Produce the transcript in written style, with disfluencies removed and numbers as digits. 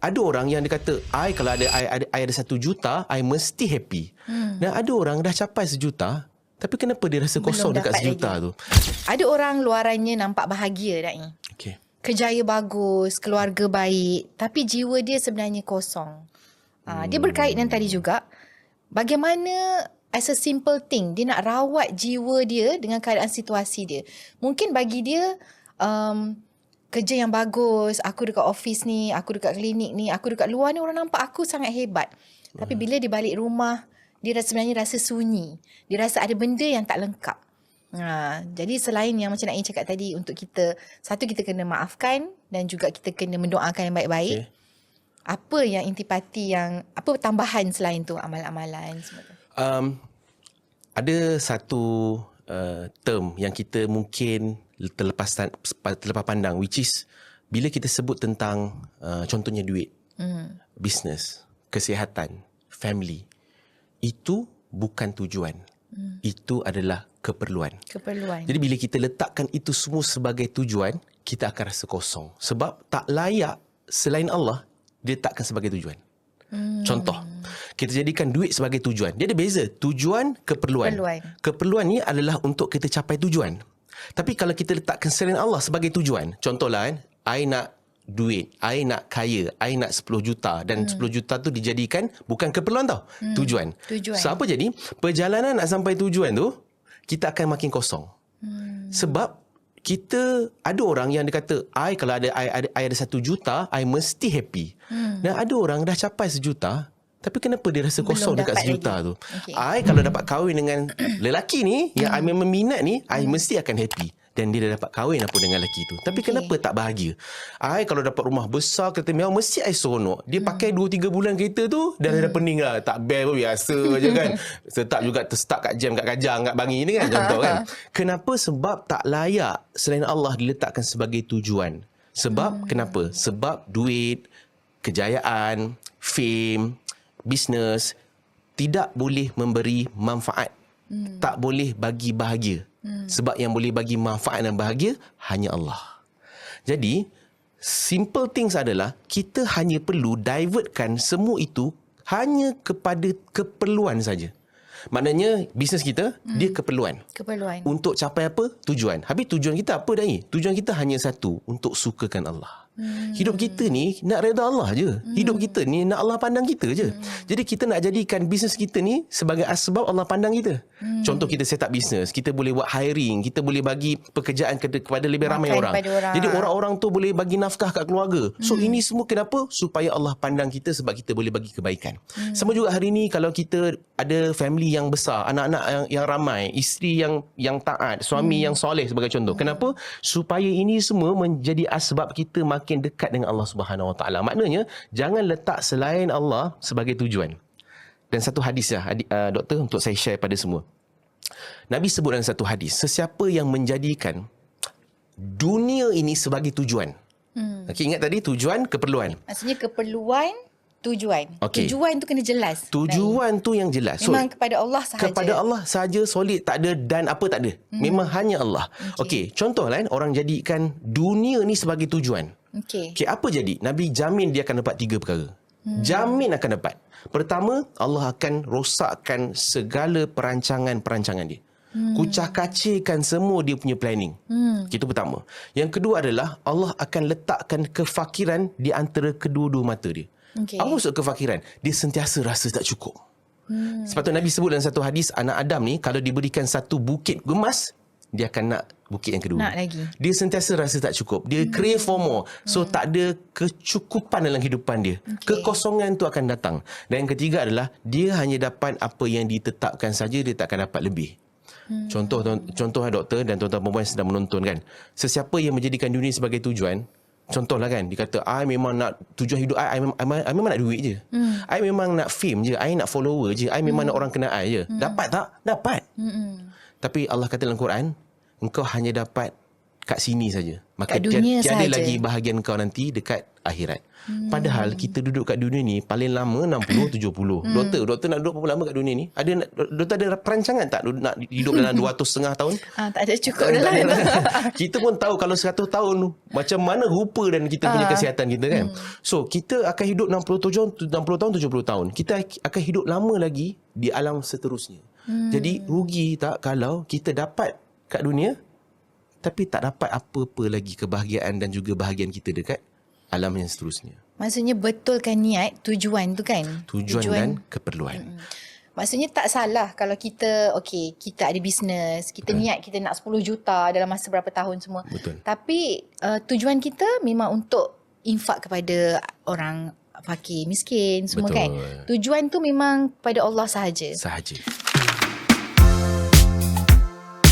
ada orang yang dia kata, kalau I ada 1 juta, I mesti happy. Dan ada orang dah capai 1 juta, tapi kenapa dia rasa kosong dekat 1 juta tu? Ada orang luarannya nampak bahagia, Dai. Okay. Kerjaya bagus, keluarga baik, tapi jiwa dia sebenarnya kosong. Dia berkait dengan tadi juga, bagaimana as a simple thing, dia nak rawat jiwa dia dengan keadaan situasi dia. Mungkin bagi dia, kerja yang bagus, aku dekat office ni, aku dekat klinik ni, aku dekat luar ni, orang nampak aku sangat hebat. Tapi bila dia balik rumah, dia sebenarnya rasa sunyi. Dia rasa ada benda yang tak lengkap. Jadi selain yang macam Naim cakap tadi, untuk kita, satu, kita kena maafkan dan juga kita kena mendoakan yang baik-baik. Okay. Apa yang intipati yang, apa tambahan selain tu, amalan-amalan semua tu? Ada satu term yang kita mungkin terlepas pandang, which is bila kita sebut tentang contohnya duit, business, kesihatan, family, itu bukan tujuan. Itu adalah keperluan. Jadi bila kita letakkan itu semua sebagai tujuan, kita akan rasa kosong. Sebab tak layak selain Allah diletakkan sebagai tujuan. Contoh, kita jadikan duit sebagai tujuan. Dia ada beza, tujuan, keperluan. Keperluan ni adalah untuk kita capai tujuan. Tapi kalau kita letakkan selain Allah sebagai tujuan, contohlah kan, I nak duit, I nak kaya, I nak 10 juta, dan 10 juta tu dijadikan bukan keperluan tau, tujuan. So apa jadi? Perjalanan nak sampai tujuan tu, kita akan makin kosong. Sebab kita, ada orang yang dia kata, kalau I ada 1 juta, I mesti happy. Dan ada orang dah capai 1 juta, tapi kenapa dia rasa kosong dekat 1 juta tu? Kalau dapat kahwin dengan lelaki ni, yang I memang minat ni, I mesti akan happy. Dan dia dah dapat kahwin apa dengan lelaki tu. Tapi kenapa tak bahagia? Kalau dapat rumah besar, kereta mewah, mesti I seronok. Dia pakai 2-3 bulan kereta tu, dah pening lah. Tak bel pun, biasa je kan. Tetap juga terstuck kat jam, kat Kajang, kat Bangi ni kan, contoh kan. Kenapa? Sebab tak layak selain Allah diletakkan sebagai tujuan. Sebab kenapa? Sebab duit, kejayaan, fame, bisnes tidak boleh memberi manfaat. Tak boleh bagi bahagia. Sebab yang boleh bagi manfaat dan bahagia hanya Allah. Jadi, simple things adalah kita hanya perlu divertkan semua itu hanya kepada keperluan saja. Maknanya bisnes kita, dia keperluan. Untuk capai apa? Tujuan. Habis tujuan kita apa dah ni? Tujuan kita hanya satu, untuk sukakan Allah. Hidup kita ni nak reda Allah je. Hidup kita ni nak Allah pandang kita je. Jadi kita nak jadikan bisnes kita ni sebagai asbab Allah pandang kita. Contoh, kita set up bisnes, kita boleh buat hiring, kita boleh bagi pekerjaan kepada lebih ramai orang. Jadi orang-orang tu boleh bagi nafkah kat keluarga. So ini semua kenapa? Supaya Allah pandang kita, sebab kita boleh bagi kebaikan. Sama juga hari ni kalau kita ada family yang besar, anak-anak yang ramai, isteri yang taat, suami yang soleh sebagai contoh. Kenapa? Supaya ini semua menjadi asbab kita makin dekat dengan Allah Subhanahu Wa Taala. Maknanya jangan letak selain Allah sebagai tujuan. Dan satu hadis doktor, untuk saya share pada semua. Nabi sebut dalam satu hadis, sesiapa yang menjadikan dunia ini sebagai tujuan. Okay, ingat tadi tujuan, keperluan. Maksudnya keperluan, tujuan. Okay. Tujuan tu kena jelas. Tujuan tu yang jelas. Memang kepada Allah sahaja. Kepada Allah sahaja, solid, tak ada dan apa tak ada. Memang hanya Allah. Okay, contoh lain, orang jadikan dunia ni sebagai tujuan. Okay, apa jadi? Nabi jamin dia akan dapat 3 perkara. Jamin akan dapat. Pertama, Allah akan rosakkan segala perancangan-perancangan dia. Kucah-kacirkan semua dia punya planning. Itu pertama. Yang kedua adalah Allah akan letakkan kefakiran di antara kedua-dua mata dia. Apa maksud kefakiran? Dia sentiasa rasa tak cukup. Sebab tu Nabi sebut dalam satu hadis, anak Adam ni kalau diberikan satu bukit emas, dia akan nak bukit yang kedua. Nak lagi. Dia sentiasa rasa tak cukup. Dia crave for more. So tak ada kecukupan dalam kehidupan dia. Kekosongan tu akan datang. Dan yang ketiga adalah dia hanya dapat apa yang ditetapkan saja, dia tak akan dapat lebih. Contoh doktor dan tuan-tuan perempuan sedang menonton kan. Sesiapa yang menjadikan dunia sebagai tujuan, contohlah kan, dia kata, I memang nak tujuan hidup I memang nak duit je. I memang nak fame je. I nak follower je. I memang nak orang kenal I je. Dapat tak? Dapat. Tapi Allah kata dalam Quran, engkau hanya dapat kat sini saja. Maka tiada lagi bahagian engkau nanti dekat akhirat. Padahal kita duduk kat dunia ni paling lama 60-70. Doktor nak duduk berapa lama kat dunia ni? Doktor ada perancangan tak nak hidup dalam 200.5 tahun? Tak ada cukup dalam. Kita pun tahu kalau 100 tahun macam mana rupa dan kita punya kesihatan kita kan. So kita akan hidup 60 tahun 70 tahun. Kita akan hidup lama lagi di alam seterusnya. Jadi rugi tak kalau kita dapat kat dunia tapi tak dapat apa-apa lagi kebahagiaan dan juga bahagian kita dekat alam yang seterusnya. Maksudnya betulkan niat, tujuan tu kan? Tujuan dan keperluan. Maksudnya tak salah kalau kita, kita ada bisnes, kita niat kita nak 10 juta dalam masa berapa tahun semua. Betul. Tapi tujuan kita memang untuk infak kepada orang fakir, miskin semua. Betul. Kan? Tujuan tu memang kepada Allah sahaja. Sahaja.